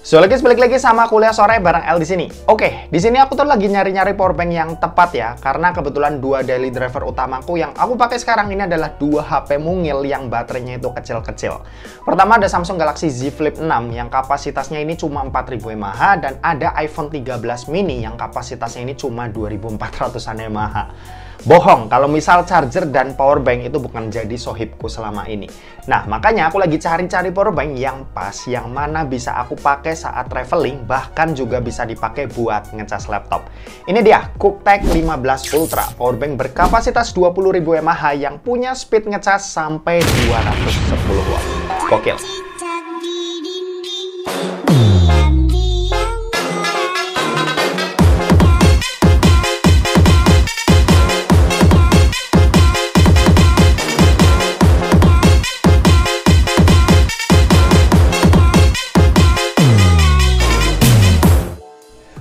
So, guys, balik lagi sama kuliah sore bareng El di sini. Oke, di sini aku tuh lagi nyari-nyari powerbank yang tepat ya, karena kebetulan dua daily driver utamaku yang aku pakai sekarang ini adalah dua HP mungil yang baterainya itu kecil-kecil. Pertama ada Samsung Galaxy Z Flip 6 yang kapasitasnya ini cuma 4000 mAh dan ada iPhone 13 mini yang kapasitasnya ini cuma 2400-an mAh. Bohong, kalau misal charger dan powerbank itu bukan jadi sohibku selama ini. Nah, makanya aku lagi cari-cari powerbank yang pas, yang mana bisa aku pakai saat traveling, bahkan juga bisa dipakai buat ngecas laptop. Ini dia, Cooktech 15 Ultra, powerbank berkapasitas 20.000 mAh yang punya speed ngecas sampai 210 watt. Gokil.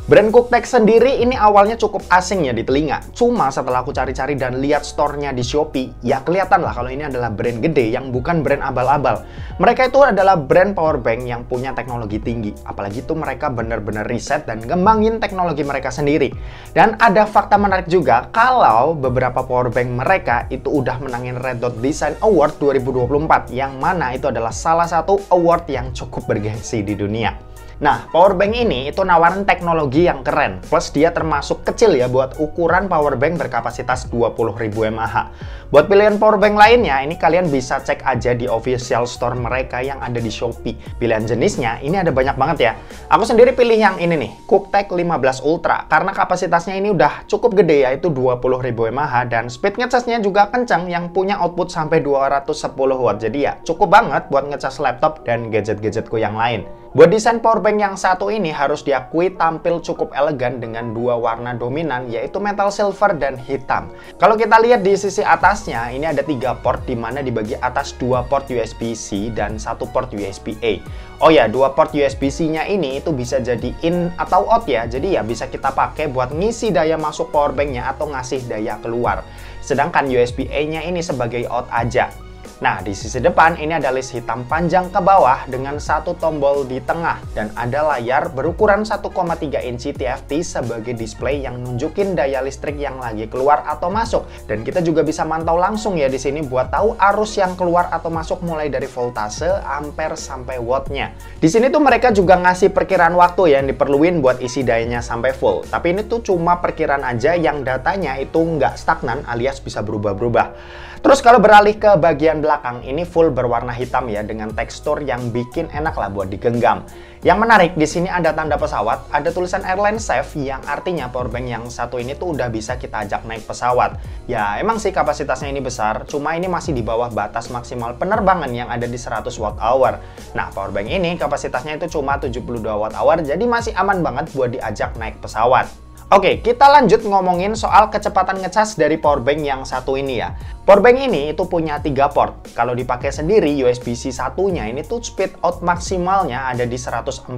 Brand Cooktech sendiri ini awalnya cukup asing ya di telinga. Cuma setelah aku cari-cari dan lihat store-nya di Shopee, ya kelihatan lah kalau ini adalah brand gede yang bukan brand abal-abal. Mereka itu adalah brand powerbank yang punya teknologi tinggi. Apalagi itu mereka benar-benar riset dan ngembangin teknologi mereka sendiri. Dan ada fakta menarik juga kalau beberapa powerbank mereka itu udah menangin Red Dot Design Award 2024, yang mana itu adalah salah satu award yang cukup bergengsi di dunia. Nah, powerbank ini itu nawarin teknologi yang keren, plus dia termasuk kecil ya buat ukuran powerbank berkapasitas 20.000 mAh. Buat pilihan powerbank lainnya, ini kalian bisa cek aja di official store mereka yang ada di Shopee. Pilihan jenisnya ini ada banyak banget ya. Aku sendiri pilih yang ini nih, Cooktech 15 Ultra, karena kapasitasnya ini udah cukup gede yaitu 20.000 mAh dan speed ngecasnya juga kencang yang punya output sampai 210 watt. Jadi ya cukup banget buat ngecas laptop dan gadget-gadgetku yang lain. Buat desain powerbank yang satu ini harus diakui tampil cukup elegan dengan dua warna dominan yaitu metal silver dan hitam. Kalau kita lihat di sisi atasnya, ini ada 3 port di mana dibagi atas 2 port USB-C dan 1 port USB-A. Oh ya, 2 port USB-C-nya ini itu bisa jadi in atau out ya. Jadi ya bisa kita pakai buat ngisi daya masuk powerbank-nya atau ngasih daya keluar. Sedangkan USB-A-nya ini sebagai out aja. Nah, di sisi depan ini ada list hitam panjang ke bawah dengan satu tombol di tengah dan ada layar berukuran 1,3 inci TFT sebagai display yang nunjukin daya listrik yang lagi keluar atau masuk. Dan kita juga bisa mantau langsung ya di sini buat tahu arus yang keluar atau masuk mulai dari voltase, ampere sampai wattnya. Di sini tuh mereka juga ngasih perkiraan waktu yang diperluin buat isi dayanya sampai full. Tapi ini tuh cuma perkiraan aja yang datanya itu nggak stagnan alias bisa berubah-berubah. Terus kalau beralih ke bagian belakang, ini full berwarna hitam ya dengan tekstur yang bikin enak lah buat digenggam. Yang menarik di sini ada tanda pesawat, ada tulisan Airline Safe yang artinya powerbank yang satu ini tuh udah bisa kita ajak naik pesawat. Ya emang sih kapasitasnya ini besar, cuma ini masih di bawah batas maksimal penerbangan yang ada di 100 watt hour. Nah, powerbank ini kapasitasnya itu cuma 72 watt hour, jadi masih aman banget buat diajak naik pesawat. Oke, kita lanjut ngomongin soal kecepatan ngecas dari powerbank yang satu ini ya. Powerbank ini itu punya 3 port. Kalau dipakai sendiri, USB-C satunya ini tuh speed out maksimalnya ada di 140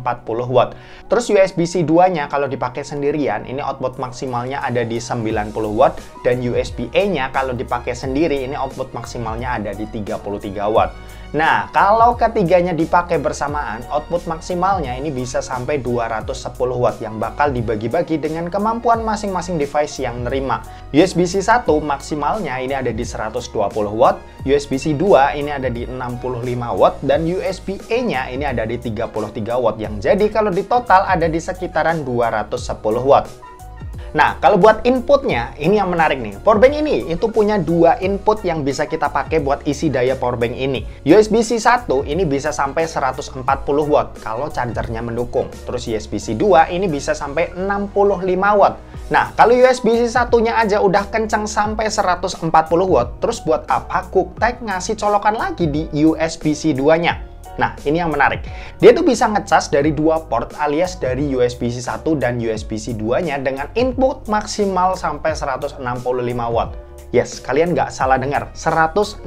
watt. Terus USB-C 2-nya kalau dipakai sendirian, ini output maksimalnya ada di 90 watt. Dan USB-A-nya kalau dipakai sendiri, ini output maksimalnya ada di 33 watt. Nah, kalau ketiganya dipakai bersamaan, output maksimalnya ini bisa sampai 210 watt yang bakal dibagi-bagi dengan kemampuan masing-masing device yang nerima. USB-C 1 maksimalnya ini ada di 120 watt, USB-C 2 ini ada di 65 watt, dan USB-A-nya ini ada di 33 watt yang jadi kalau di total ada di sekitaran 210 watt. Nah, kalau buat inputnya, ini yang menarik nih. Powerbank ini itu punya 2 input yang bisa kita pakai buat isi daya powerbank ini. USB-C 1 ini bisa sampai 140 watt kalau chargernya mendukung. Terus USB-C 2 ini bisa sampai 65 watt. Nah, kalau USB-C satunya aja udah kencang sampai 140 watt, terus buat apa Cooktech ngasih colokan lagi di USB-C 2-nya? Nah, ini yang menarik. Dia tuh bisa ngecas dari 2 port alias dari USB-C 1 dan USB-C 2-nya dengan input maksimal sampai 165 watt. Yes, kalian nggak salah dengar, 165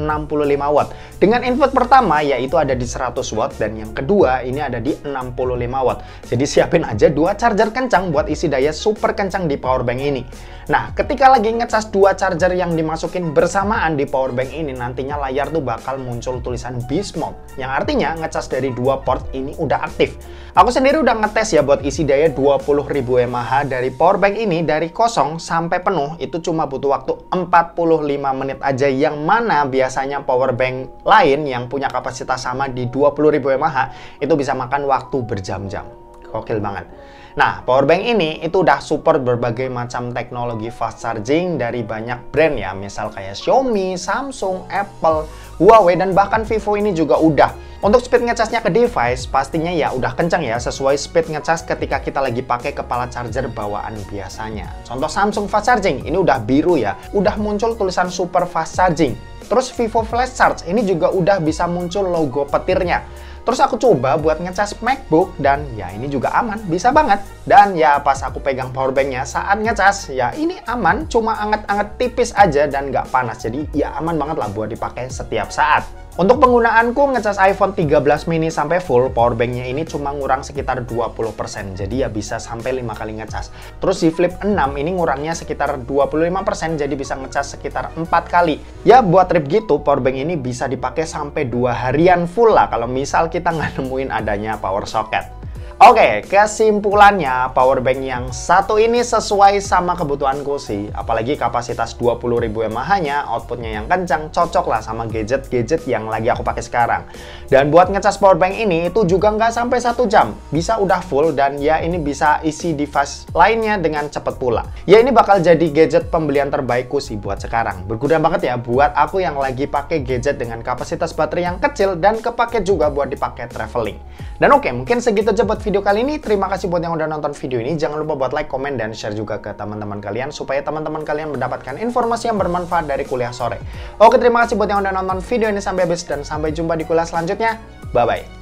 watt. Dengan input pertama yaitu ada di 100 watt dan yang kedua ini ada di 65 watt. Jadi siapin aja dua charger kencang buat isi daya super kencang di powerbank ini. Nah, ketika lagi ngecas dua charger yang dimasukin bersamaan di powerbank ini, nantinya layar tuh bakal muncul tulisan Beast Mode, yang artinya ngecas dari dua port ini udah aktif. Aku sendiri udah ngetes ya buat isi daya 20.000 mAh dari powerbank ini, dari kosong sampai penuh itu cuma butuh waktu 45 menit aja, yang mana biasanya powerbank lain yang punya kapasitas sama di 20.000 mAh itu bisa makan waktu berjam-jam. Gokil banget. Nah, powerbank ini itu udah support berbagai macam teknologi fast charging dari banyak brand ya, misal kayak Xiaomi, Samsung, Apple, Huawei, dan bahkan Vivo ini juga udah. Untuk speed ngecasnya ke device pastinya ya udah kencang ya, sesuai speed ngecas ketika kita lagi pakai kepala charger bawaan biasanya. Contoh Samsung fast charging ini udah biru ya, udah muncul tulisan super fast charging. Terus Vivo Flash Charge ini juga udah bisa muncul logo petirnya. Terus aku coba buat ngecas MacBook dan ya ini juga aman, bisa banget. Dan ya pas aku pegang powerbanknya saat ngecas, ya ini aman, cuma anget-anget tipis aja dan nggak panas. Jadi ya aman banget lah buat dipakai setiap saat. Untuk penggunaanku ngecas iPhone 13 mini sampai full, powerbanknya ini cuma ngurang sekitar 20%. Jadi ya bisa sampai 5 kali ngecas. Terus di Flip 6 ini ngurangnya sekitar 25%, jadi bisa ngecas sekitar 4 kali. Ya buat trip gitu, powerbank ini bisa dipakai sampai 2 harian full lah kalau misal kita nggak nemuin adanya power socket. Oke, kesimpulannya powerbank yang satu ini sesuai sama kebutuhanku sih. Apalagi kapasitas 20.000 mAh-nya, outputnya yang kencang, cocok lah sama gadget-gadget yang lagi aku pakai sekarang. Dan buat ngecas powerbank ini itu juga nggak sampai 1 jam. Bisa udah full dan ya ini bisa isi device lainnya dengan cepet pula. Ya ini bakal jadi gadget pembelian terbaikku sih buat sekarang. Berguna banget ya buat aku yang lagi pakai gadget dengan kapasitas baterai yang kecil dan kepake juga buat dipakai traveling. Dan oke, mungkin segitu aja buat video kali ini. Terima kasih buat yang udah nonton video ini. Jangan lupa buat like, komen, dan share juga ke teman-teman kalian supaya teman-teman kalian mendapatkan informasi yang bermanfaat dari kuliah sore. Oke, terima kasih buat yang udah nonton video ini sampai habis dan sampai jumpa di kuliah selanjutnya. Bye-bye.